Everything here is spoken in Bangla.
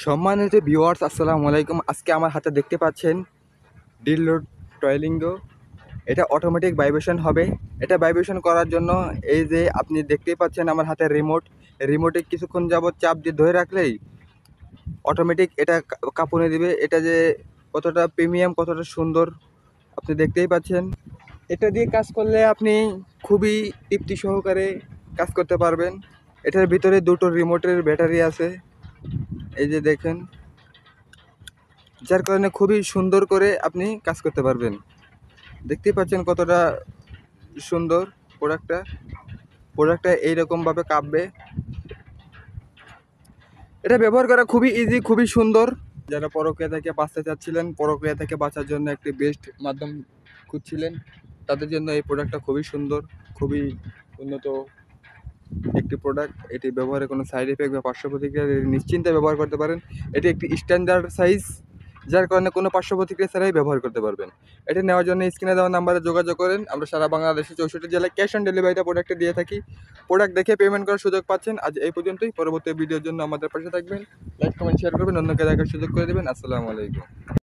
সম্মানিত ভিউয়ার্স, আসসালামু আলাইকুম। আজকে আমার হাতে দেখতে পাচ্ছেন ডিললোড টয়লিঙ্গো। এটা অটোমেটিক ভাইব্রেশন হবে। এটা ভাইব্রেশন করার জন্য এই যে আপনি দেখতেই পাচ্ছেন আমার হাতে রিমোটে কিছুক্ষণ যাবত চাপ দিয়ে ধরে রাখলেই অটোমেটিক এটা কাঁপুনি দিবে। এটা যে কতটা প্রিমিয়াম, কতটা সুন্দর আপনি দেখতেই পাচ্ছেন। এটা দিয়ে কাজ করলে আপনি খুবই তৃপ্তি সহকারে কাজ করতে পারবেন। এটার ভিতরে দুটো রিমোটের ব্যাটারি আছে, এই যে দেখেন, যার কারণে খুবই সুন্দর করে আপনি কাজ করতে পারবেন। দেখতেই পাচ্ছেন কতটা সুন্দর প্রোডাক্টটা এইরকমভাবে কাঁপবে। এটা ব্যবহার করা খুবই ইজি, খুবই সুন্দর। যারা পরক্রিয়া থেকে বাঁচতে চাচ্ছিলেন, পরক্রিয়া থেকে বাঁচার জন্য একটি বেস্ট মাধ্যম খুঁজছিলেন, তাদের জন্য এই প্রোডাক্টটা খুবই সুন্দর, খুবই উন্নত একটি প্রোডাক্ট। এটি ব্যবহারে কোনো সাইড এফেক্ট বা পার্শ্ব প্রতিক্রিয়া নিশ্চিন্তে ব্যবহার করতে পারেন। এটি একটি স্ট্যান্ডার্ড সাইজ, যার কারণে কোনো পার্শ্ব প্রতিক্রিয়া ছাড়াই ব্যবহার করতে পারবেন। এটি নেওয়ার জন্য স্ক্রিনে দেওয়া নাম্বারে যোগাযোগ করেন। আমরা সারা বাংলাদেশে 64 জেলায় ক্যাশ অন ডেলিভারিতে প্রোডাক্টে দিয়ে থাকি। প্রোডাক্ট দেখে পেমেন্ট করার সুযোগ পাচ্ছেন। আজ এই পর্যন্তই। পরবর্তী ভিডিওর জন্য আমাদের পাশে থাকবেন, লাইক কমেন্ট শেয়ার করবেন, অন্যকে দেখার সুযোগ করে দেবেন। আসসালামু আলাইকুম।